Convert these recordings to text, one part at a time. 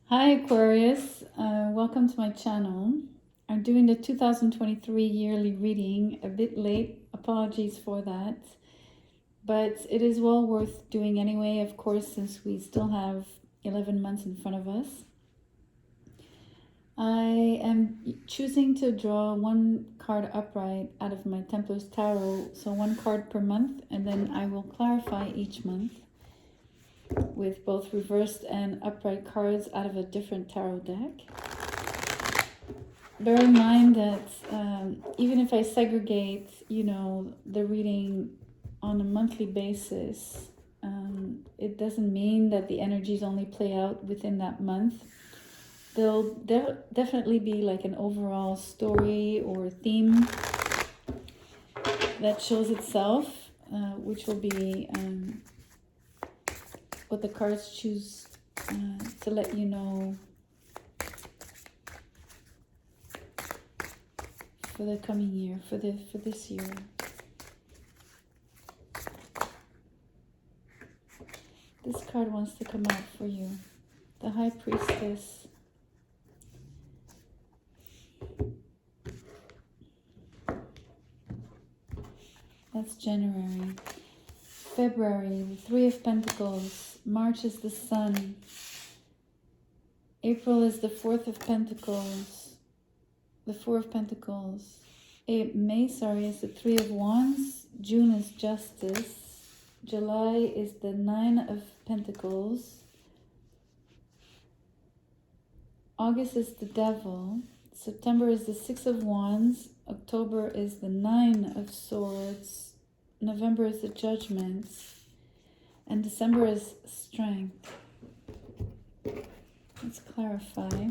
Hi Aquarius, welcome to my channel. I'm doing the 2023 yearly reading a bit late, apologies for that, but it is well worth doing anyway, of course, since we still have 11 months in front of us. I am choosing to draw one card upright out of my Templar's Tarot, so one card per month, and then I will clarify each month with both reversed and upright cards out of a different tarot deck. Bear in mind that even if I segregate, the reading on a monthly basis, it doesn't mean that the energies only play out within that month. There'll definitely be like an overall story or theme that shows itself, which will be what the cards choose to let you know for the coming year, for this year. This card wants to come out for you. The High Priestess. That's January. February, the Three of Pentacles. March is the Sun. April is the Fourth of Pentacles. The Four of Pentacles. May, is the Three of Wands. June is Justice. July is the Nine of Pentacles. August is the Devil. September is the Six of Wands. October is the Nine of Swords. November is the Judgment. And December is Strength. Let's clarify.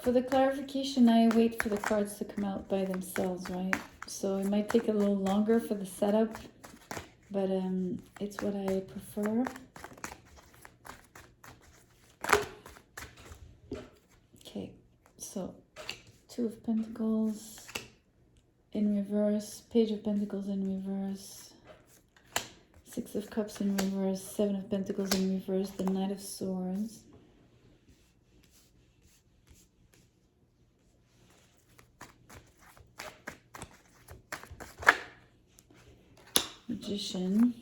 For the clarification, I wait for the cards to come out by themselves, right? So it might take a little longer for the setup, but it's what I prefer. Okay, so Two of Pentacles in reverse, Page of Pentacles in reverse, Six of Cups in reverse, Seven of Pentacles in reverse, the Knight of Swords. Magician.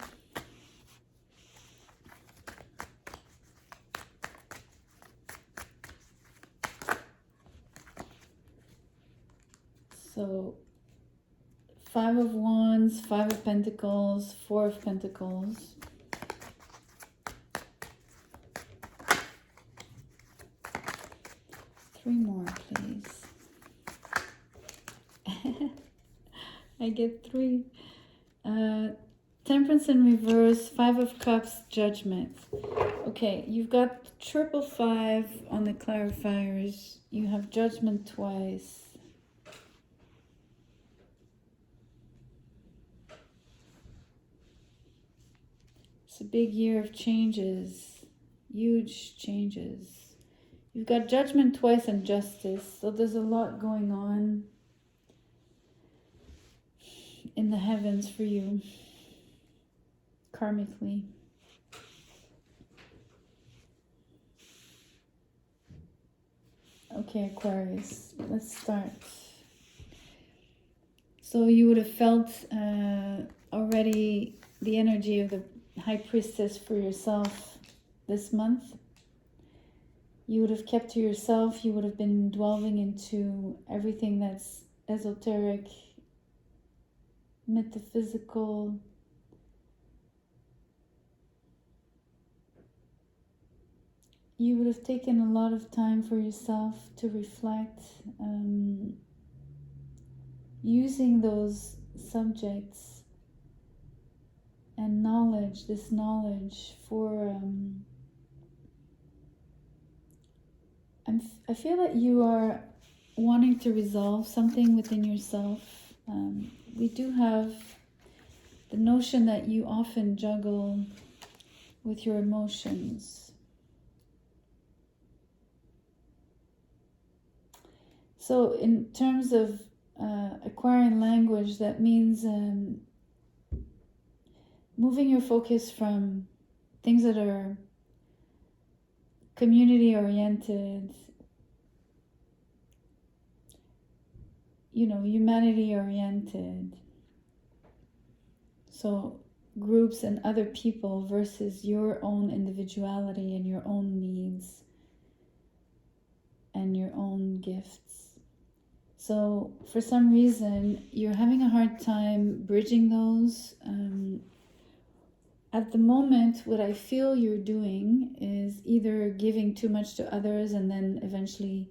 So Five of Wands, Five of Pentacles, Four of Pentacles. Three more, please. I get three. Temperance in reverse, Five of Cups, Judgment. Okay, you've got triple five on the clarifiers. You have Judgment twice. It's a big year of changes, huge changes. You've got Judgment twice and Justice, so there's a lot going on in the heavens for you, karmically. Okay, Aquarius, let's start. So you would have felt already the energy of the High Priestess for yourself this month. You would have kept to yourself. You would have been delving into everything that's esoteric, metaphysical. You would have taken a lot of time for yourself to reflect, using those subjects and knowledge, this knowledge for, I feel that you are wanting to resolve something within yourself. We do have the notion that you often juggle with your emotions. So in terms of Aquarian language that means moving your focus from things that are community oriented, humanity oriented. So groups and other people versus your own individuality and your own needs and your own gifts. So for some reason, you're having a hard time bridging those. At the moment, what I feel you're doing is either giving too much to others and then eventually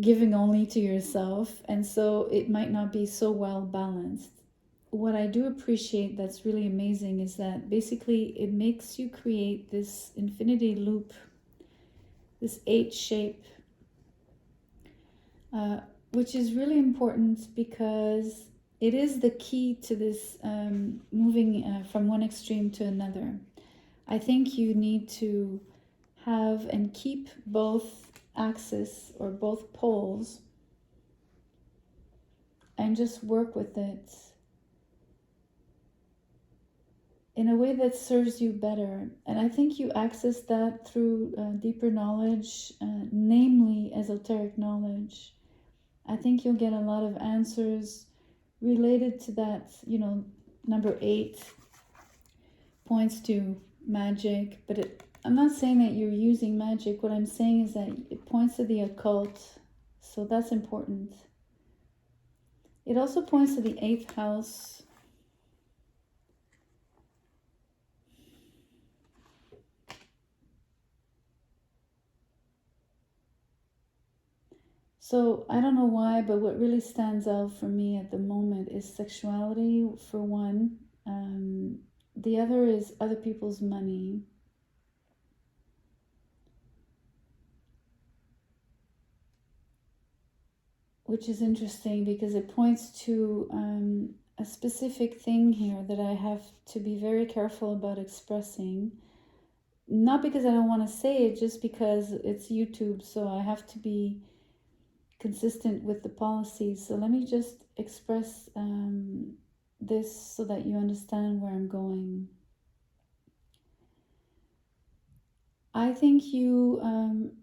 giving only to yourself, and so it might not be so well balanced. What I do appreciate that's really amazing is that basically it makes you create this infinity loop, this H shape, which is really important because it is the key to this moving from one extreme to another. I think you need to have and keep both axis or both poles and just work with it in a way that serves you better. And I think you access that through deeper knowledge, namely esoteric knowledge. I think you'll get a lot of answers related to that. Number 8 points to magic, but I'm not saying that you're using magic. What I'm saying is that it points to the occult, so that's important. It also points to the 8th house. So I don't know why, but what really stands out for me at the moment is sexuality, for one. The other is other people's money. Which is interesting because it points to a specific thing here that I have to be very careful about expressing. Not because I don't want to say it, just because it's YouTube, so I have to be consistent with the policies. So let me just express this so that you understand where I'm going. I think you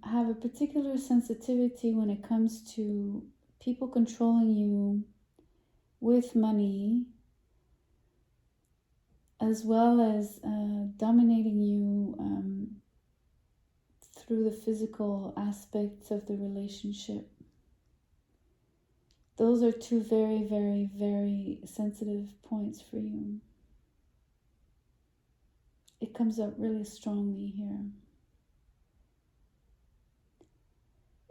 have a particular sensitivity when it comes to people controlling you with money, as well as dominating you through the physical aspects of the relationship. Those are two very, very, very sensitive points for you. It comes up really strongly here.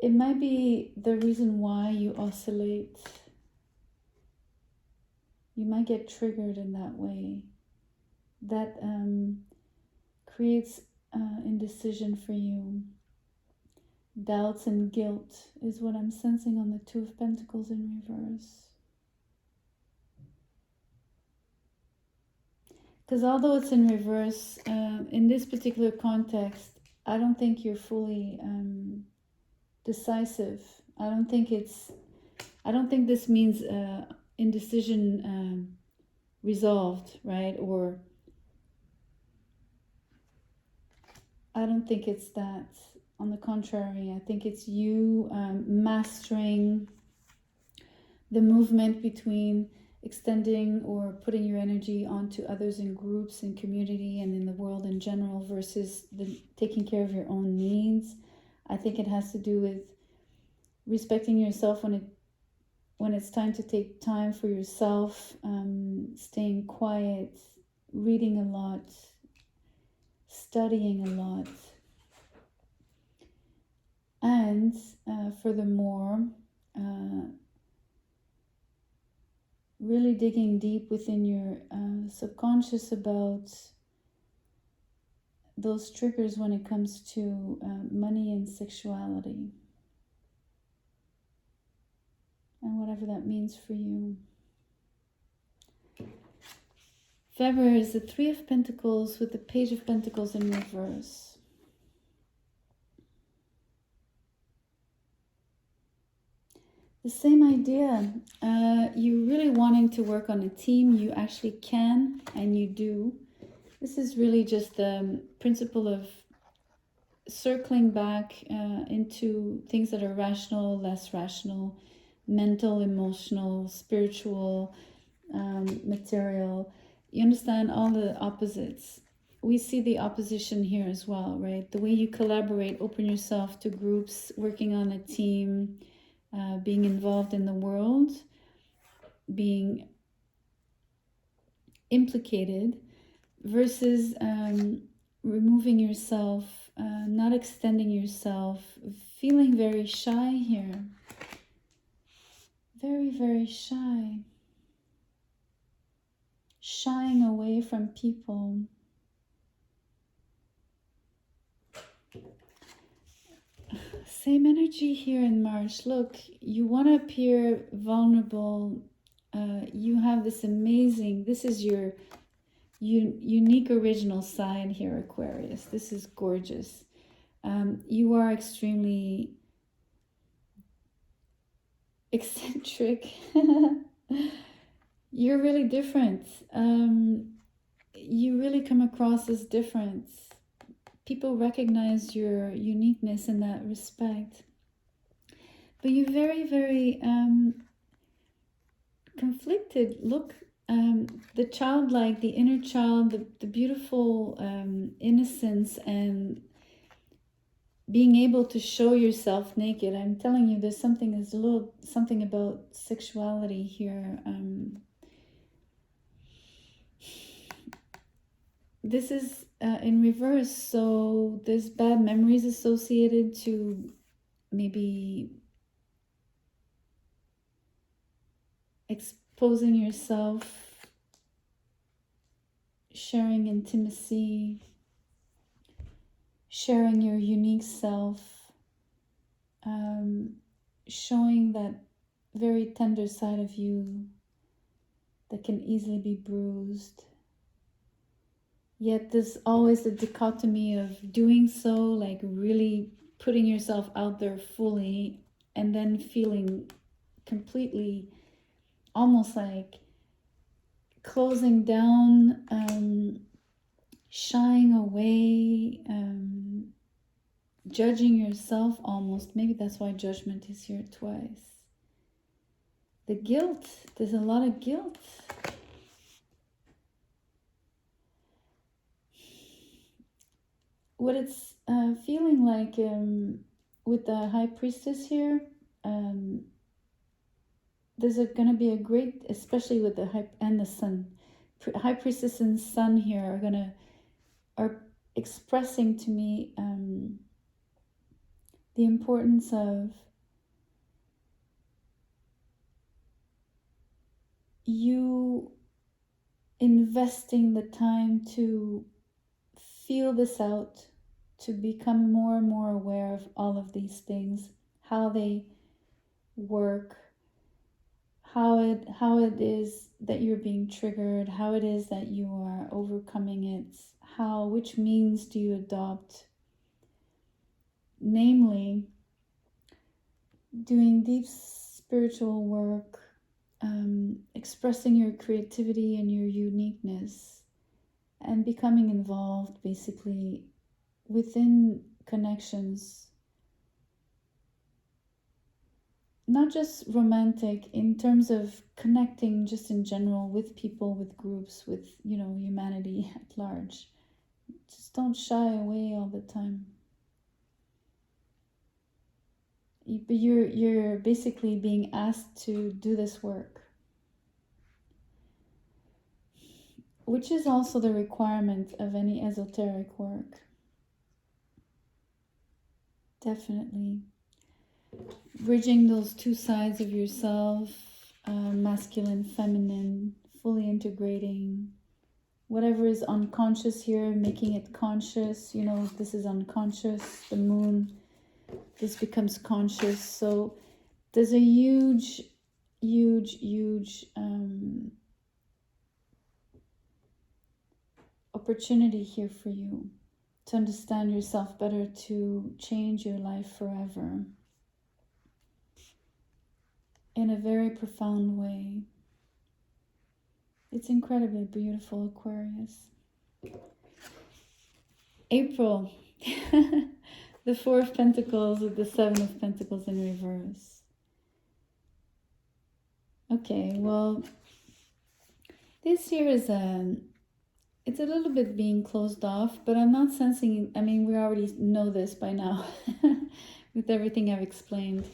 It might be the reason why you oscillate. You might get triggered in that way. That creates indecision for you. Doubts and guilt is what I'm sensing on the 2 of Pentacles in reverse. Because although it's in reverse, in this particular context, I don't think you're fully decisive. I don't think this means indecision resolved, right? Or I don't think it's that. On the contrary, I think it's you mastering the movement between extending or putting your energy onto others in groups and community and in the world in general versus taking care of your own needs. I think it has to do with respecting yourself when it's time to take time for yourself, staying quiet, reading a lot, studying a lot. And furthermore, really digging deep within your subconscious about those triggers when it comes to money and sexuality. And whatever that means for you. February is the 3 of Pentacles with the Page of Pentacles in reverse. The same idea. You really wanting to work on a team, you actually can, and you do. This is really just the principle of circling back into things that are rational, less rational, mental, emotional, spiritual, material. You understand all the opposites. We see the opposition here as well, right? The way you collaborate, open yourself to groups, working on a team, being involved in the world, being implicated, versus removing yourself, not extending yourself, feeling very shy here. Very, very shy. Shying away from people. Same energy here in March. Look, you want to appear vulnerable. You have this amazing, this is your unique original side here, Aquarius. This is gorgeous. You are extremely eccentric. You're really different. You really come across as different. People recognize your uniqueness in that respect. But you're very, very conflicted. Look, the childlike, the inner child, the beautiful innocence and being able to show yourself naked. I'm telling you, there's something about sexuality here. This is in reverse, so there's bad memories associated to maybe exposing yourself, sharing intimacy, sharing your unique self, showing that very tender side of you that can easily be bruised. Yet there's always the dichotomy of doing so, like really putting yourself out there fully, and then feeling completely almost like closing down, shying away, judging yourself almost. Maybe that's why judgment is here twice. The guilt, there's a lot of guilt. What it's feeling like with the High Priestess here, there's going to be a great, especially with the and the Sun. High Priestess and Sun here are expressing to me the importance of you investing the time to feel this out, to become more and more aware of all of these things, how they work, how it is that you're being triggered, how it is that you are overcoming it, which means do you adopt, namely doing deep spiritual work, expressing your creativity and your uniqueness, and becoming involved basically within connections, not just romantic, in terms of connecting just in general with people, with groups, with, humanity at large. Just don't shy away all the time. But you're basically being asked to do this work, which is also the requirement of any esoteric work. Definitely. Bridging those two sides of yourself, masculine, feminine, fully integrating whatever is unconscious here, making it conscious. This is unconscious, the moon, this becomes conscious. So there's a huge opportunity here for you to understand yourself better, to change your life forever. in a very profound way. It's incredibly beautiful, Aquarius. April, the Four of Pentacles with the Seven of Pentacles in reverse. Okay, well, this year is it's a little bit being closed off, but I'm not sensing, I mean, we already know this by now with everything I've explained.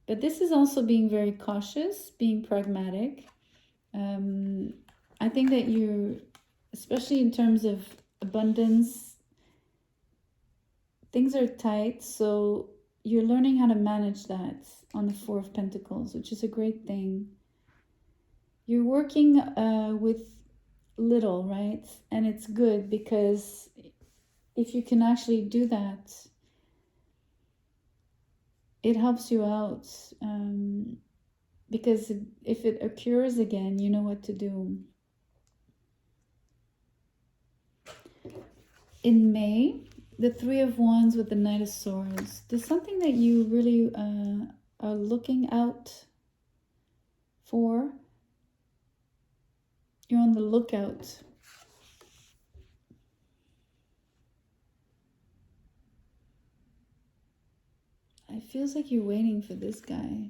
But this is also being very cautious, being pragmatic. I think that you're, especially in terms of abundance, things are tight, so you're learning how to manage that on the Four of Pentacles, which is a great thing. You're working with little, right? And it's good because if you can actually do that, it helps you out. Because if it occurs again, you know what to do. In May, the Three of Wands with the Knight of Swords. There's something that you really are looking out for. You're on the lookout. It feels like you're waiting for this guy.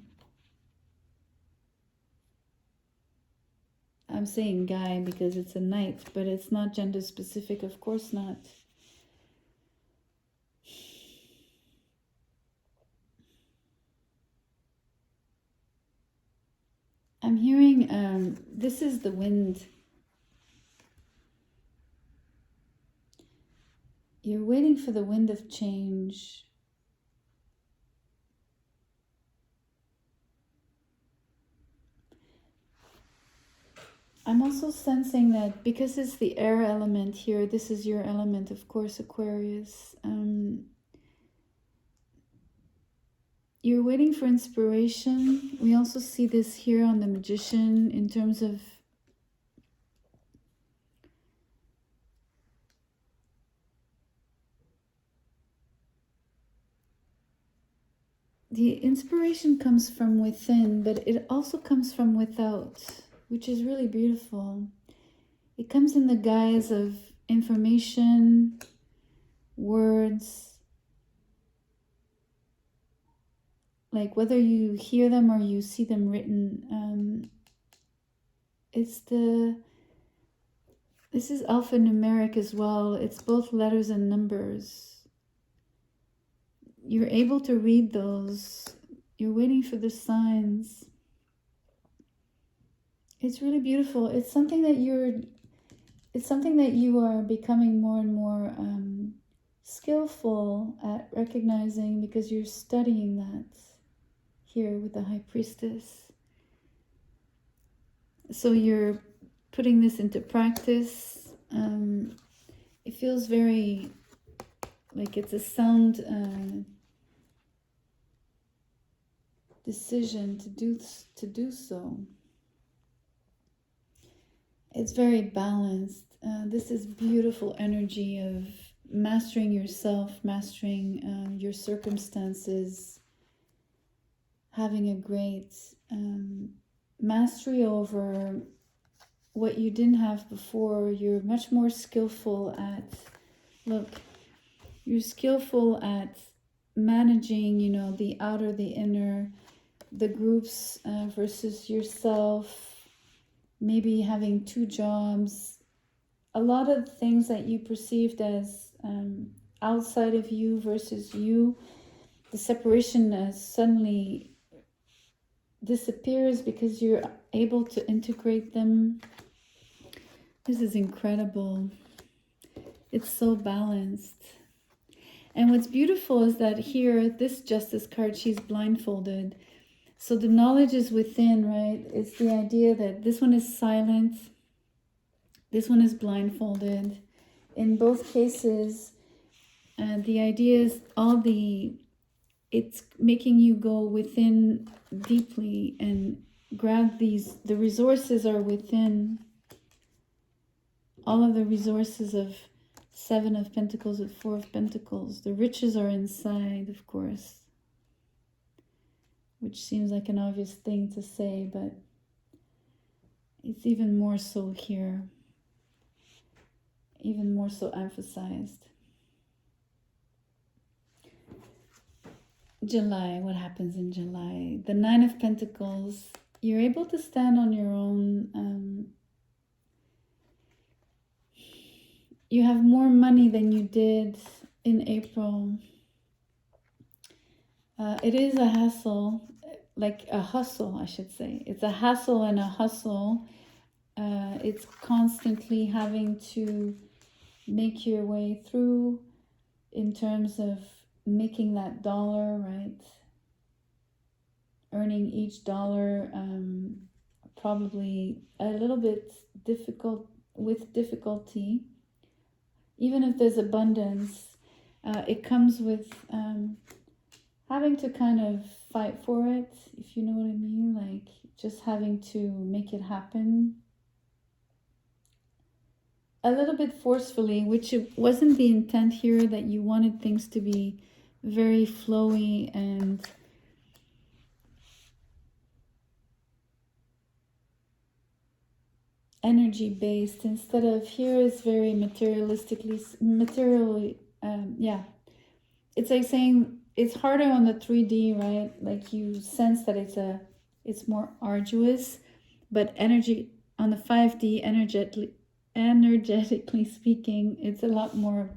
I'm saying guy because it's a knight, but it's not gender specific, of course not. I'm hearing, this is the wind. You're waiting for the wind of change. I'm also sensing that because it's the air element here, this is your element, of course, Aquarius. You're waiting for inspiration. We also see this here on the Magician in terms of the inspiration comes from within, but it also comes from without, which is really beautiful. It comes in the guise of information, words, like whether you hear them or you see them written. This is alphanumeric as well. It's both letters and numbers. You're able to read those. You're waiting for the signs. It's really beautiful. It's something that you are becoming more and more skillful at recognizing because you're studying that here with the High Priestess. So you're putting this into practice. It feels very like it's a sound decision to do so. It's very balanced. This is beautiful energy of mastering yourself, mastering your circumstances, having a great mastery over what you didn't have before. You're much more skillful at, you're skillful at managing, you know, the outer, the inner, the groups versus yourself, maybe having two jobs, a lot of things that you perceived as outside of you versus you, the separation suddenly disappears because you're able to integrate them. This is incredible. It's so balanced. And what's beautiful is that here, this Justice card, she's blindfolded. So the knowledge is within, right? It's the idea that this one is silent. This one is blindfolded. In both cases, the idea is it's making you go within deeply and grab these. The resources are within. All of the resources of Seven of Pentacles with Four of Pentacles. The riches are inside, of course. which seems like an obvious thing to say, but it's even more so here, even more so emphasized. July, what happens in July? The Nine of Pentacles, you're able to stand on your own. You have more money than you did in April. It is a hassle, like a hustle, I should say. It's a hassle and a hustle. It's constantly having to make your way through in terms of making that dollar, right? Earning each dollar, probably a little bit with difficulty. Even if there's abundance, it comes with having to kind of fight for it, if you know what I mean, like just having to make it happen a little bit forcefully, which it wasn't the intent here, that you wanted things to be very flowy and energy based, instead of here is very materially, yeah. It's like saying it's harder on the 3D, right? Like you sense that it's more arduous, but energy on the 5D, energetically speaking, it's a lot more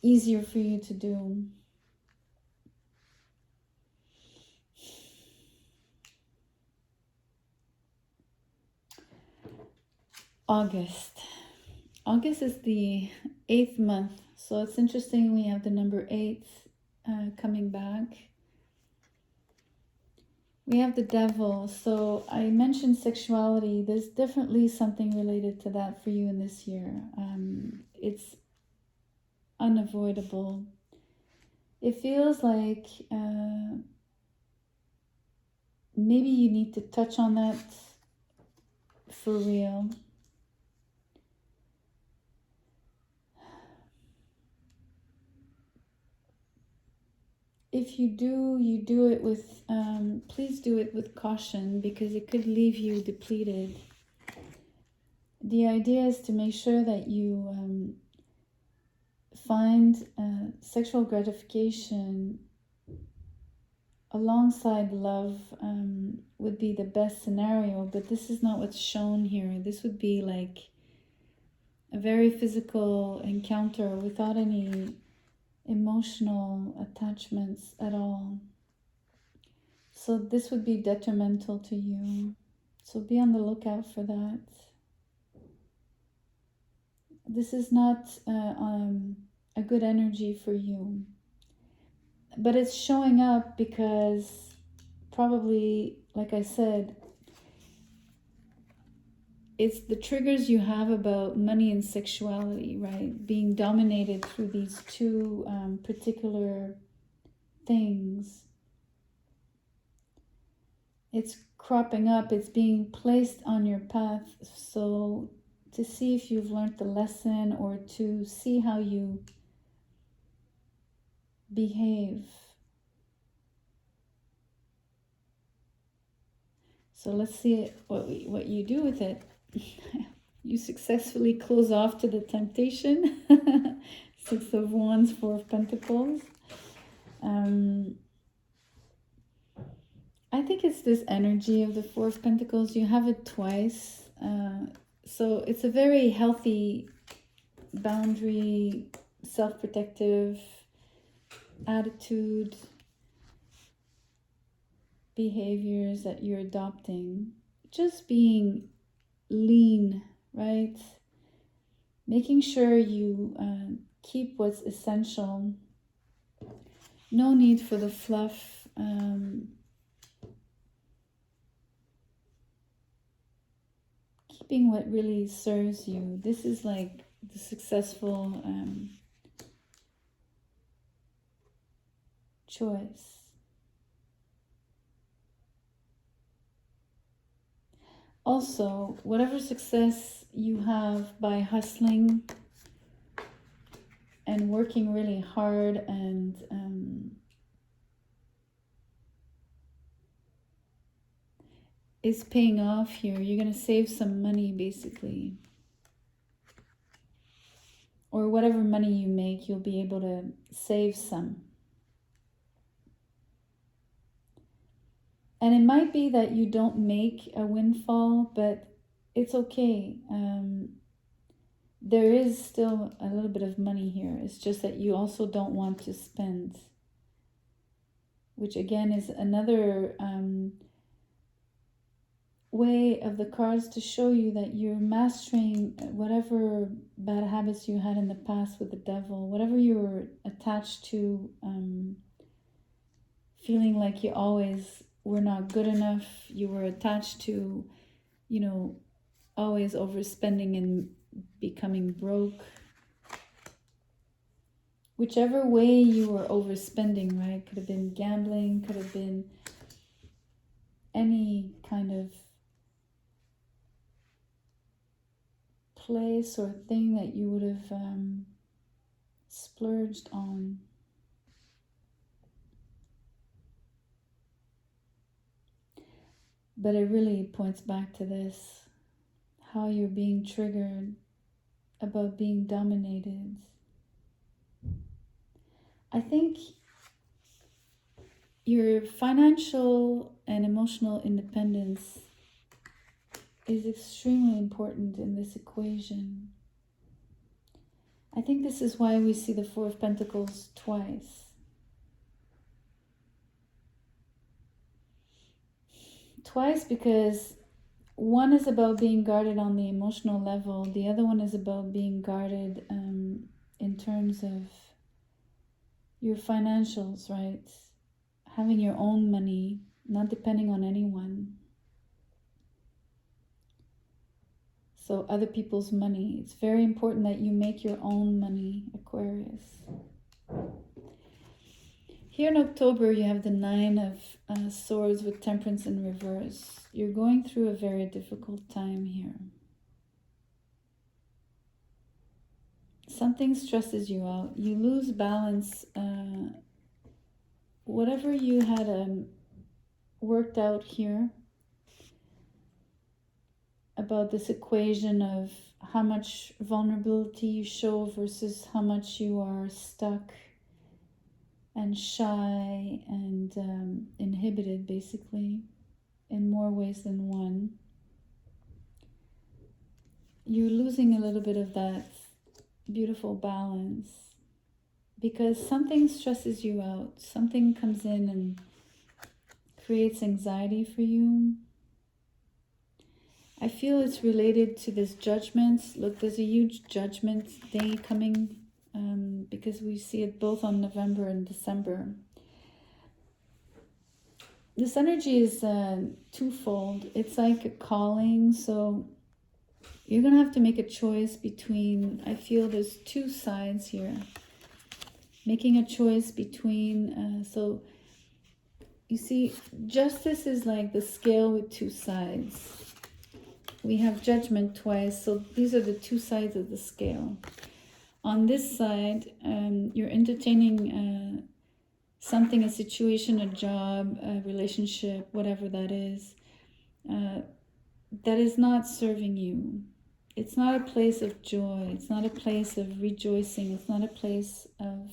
easier for you to do. August is the 8th month, so it's interesting. We have the number 8 coming back. We have the Devil. So I mentioned sexuality. There's definitely something related to that for you in this year. It's unavoidable. It feels like maybe you need to touch on that for real. If you do it with, please do it with caution, because it could leave you depleted. The idea is to make sure that you find sexual gratification alongside love would be the best scenario, but this is not what's shown here. This would be like a very physical encounter without any emotional attachments at all. So this would be detrimental to you. So be on the lookout for that. This is not a good energy for you. But it's showing up because probably, like I said, it's the triggers you have about money and sexuality, right? Being dominated through these two particular things. It's cropping up, it's being placed on your path. So to see if you've learned the lesson, or to see how you behave. So let's see what you do with it. You successfully close off to the temptation. 6 of Wands, 4 of Pentacles. I think it's this energy of the 4 of Pentacles. You have it twice. So it's a very healthy boundary, self-protective attitude, behaviors that you're adopting. Just being lean, right? Making sure you keep what's essential. No need for the fluff. Keeping what really serves you. This is like the successful choice. Also, whatever success you have by hustling and working really hard and is paying off here. You're going to save some money, basically. Or whatever money you make, you'll be able to save some. And it might be that you don't make a windfall, but it's okay. There is still a little bit of money here. It's just that you also don't want to spend, which again is another way of the cards to show you that you're mastering whatever bad habits you had in the past with the devil, whatever you were attached to, feeling like you always were not good enough, you were attached to, you know, always overspending and becoming broke. Whichever way you were overspending, right? Could have been gambling, could have been any kind of place or thing that you would have splurged on. But it really points back to this, how you're being triggered about being dominated. I think your financial and emotional independence is extremely important in this equation. I think this is why we see the Four of Pentacles twice. Twice because one is about being guarded on the emotional level. The other one is about being guarded in terms of your financials, right? Having your own money, not depending on anyone. So other people's money. It's very important that you make your own money, Aquarius. Here in October, you have the Nine of Swords with Temperance in reverse. You're going through a very difficult time here. Something stresses you out. You lose balance. Whatever you had worked out here about this equation of how much vulnerability you show versus how much you are stuck and shy and inhibited, basically, in more ways than one. You're losing a little bit of that beautiful balance because something stresses you out. Something comes in and creates anxiety for you. I feel it's related to this judgment. Look, there's a huge judgment day coming because we see it both on November and December. This energy is twofold. It's like a calling. So you're going to have to make a choice between, I feel there's two sides here. Making a choice between, so you see, justice is like the scale with two sides. We have judgment twice, so these are the two sides of the scale. On this side, you're entertaining something, a situation, a job, a relationship, whatever that is not serving you. It's not a place of joy. It's not a place of rejoicing. It's not a place of...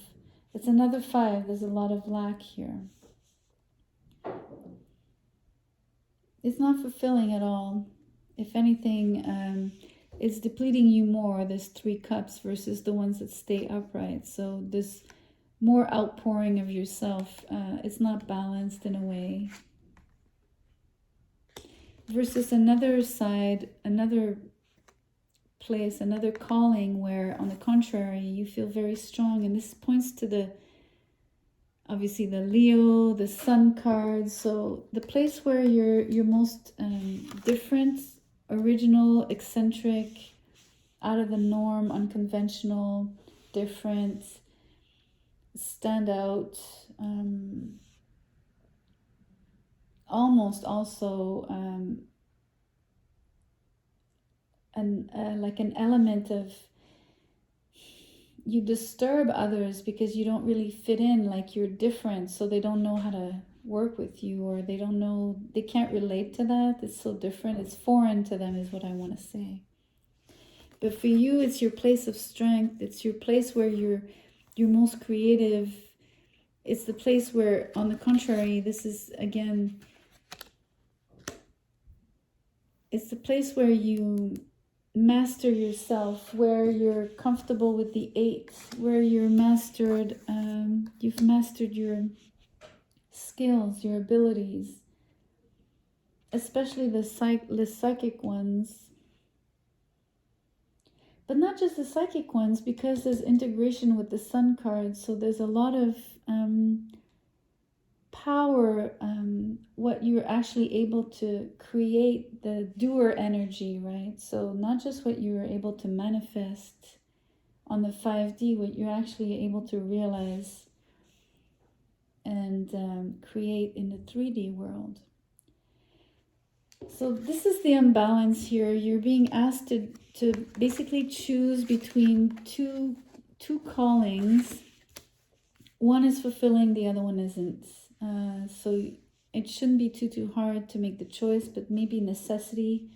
It's another 5. There's a lot of lack here. It's not fulfilling at all. If anything, it's depleting you more. There's 3 cups versus the ones that stay upright. So this more outpouring of yourself, it's not balanced in a way. Versus another side, another place, another calling where, on the contrary, you feel very strong. And this points to the, obviously, the Leo, the Sun card. So the place where you're most different, original, eccentric, out of the norm, unconventional, different, stand out, almost also like an element of you disturb others because you don't really fit in, like you're different, so they don't know how to work with you, or they don't know, they can't relate to that. It's so different. It's foreign to them, is what I want to say. But for you, it's your place of strength. It's your place where you're most creative. It's the place where, on the contrary, this is, again, it's the place where you master yourself, where you're comfortable with the 8, where you've mastered your skills, your abilities, especially the psychic ones. But not just the psychic ones, because there's integration with the sun card. So there's a lot of power, what you're actually able to create, the doer energy, right? So not just what you're able to manifest on the 5D, what you're actually able to realize and create in the 3D world. So this is the imbalance here. You're being asked to basically choose between two callings. One is fulfilling, the other one isn't. So it shouldn't be too hard to make the choice, but maybe necessity.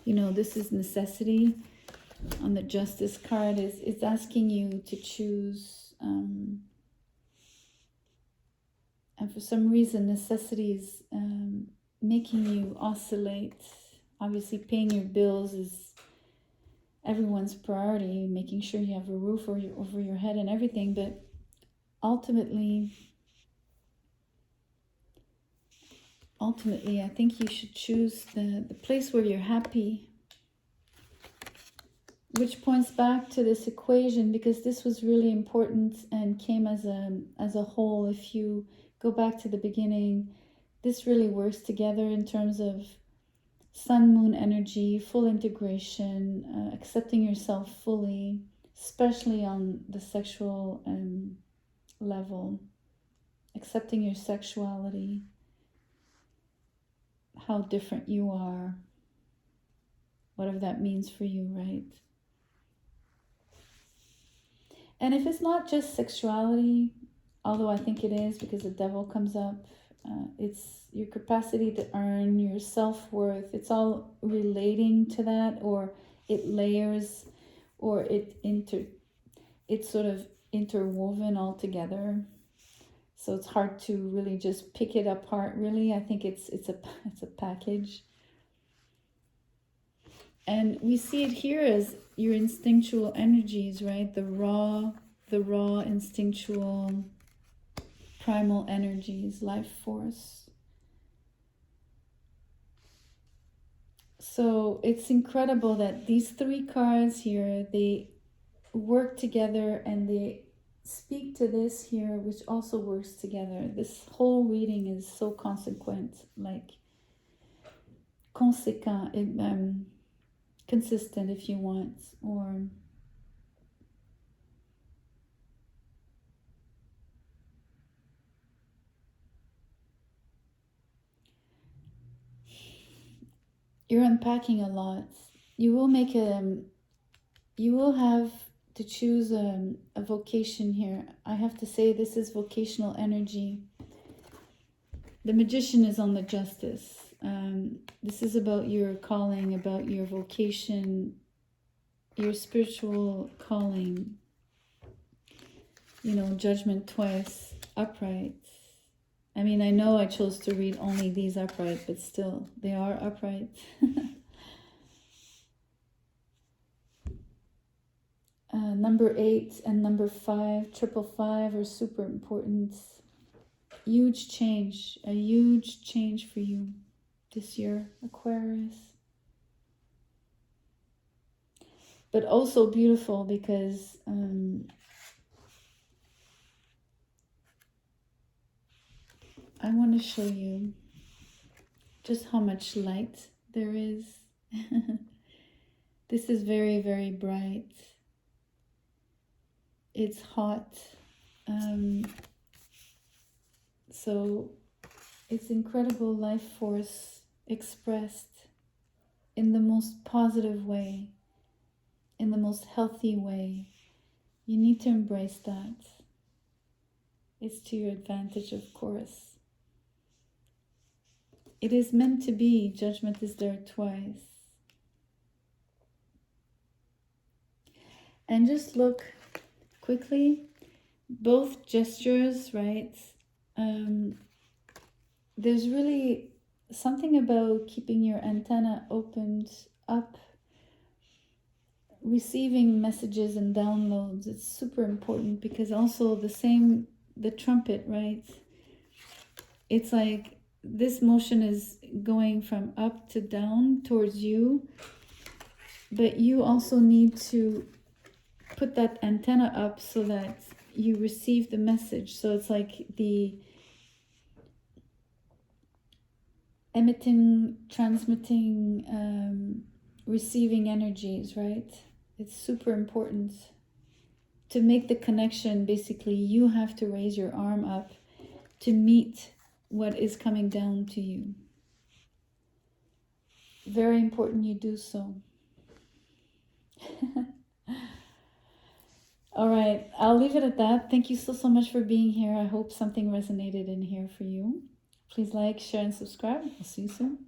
This is necessity. On the Justice card, it's asking you to choose. And for some reason, necessity is making you oscillate. Obviously, paying your bills is everyone's priority, making sure you have a roof over your head and everything, but ultimately, I think you should choose the place where you're happy, which points back to this equation, because this was really important and came as a whole. If you go back to the beginning, this really works together in terms of sun moon energy, full integration, accepting yourself fully, especially on the sexual level, accepting your sexuality, how different you are, whatever that means for you, right? And if it's not just sexuality, although I think it is, because the devil comes up, it's your capacity to earn, your self-worth. It's all relating to that, or it layers, or it's sort of interwoven all together. So it's hard to really just pick it apart, really. I think it's a package. And we see it here as your instinctual energies, right? The raw instinctual primal energies, life force. So it's incredible that these 3 cards here, they work together and they speak to this here, which also works together. This whole reading is so consequent, like consistent, if you want, or you're unpacking a lot. You will have to choose a vocation here. I have to say, this is vocational energy. The Magician is on the Justice. This is about your calling, about your vocation, your spiritual calling. Judgment twice, upright. I mean, I know I chose to read only these upright, but still, they are upright. Number 8 and number 5, 555 are super important. Huge change, a huge change for you this year, Aquarius. But also beautiful, because I want to show you just how much light there is. This is very, very bright. It's hot. So it's incredible life force expressed in the most positive way, in the most healthy way. You need to embrace that. It's to your advantage, of course. It is meant to be. Judgment is there twice. And just look quickly, both gestures, right? There's really something about keeping your antenna opened up, receiving messages and downloads. It's super important, because also the trumpet, right? It's like this motion is going from up to down towards you, but you also need to put that antenna up so that you receive the message. So it's like the emitting, transmitting, receiving energies, right? It's super important to make the connection. Basically, you have to raise your arm up to meet what is coming down to you. Very important you do so. All right, I'll leave it at that. Thank you so much for being here. I hope something resonated in here for you. Please like, share, and subscribe. I'll see you soon.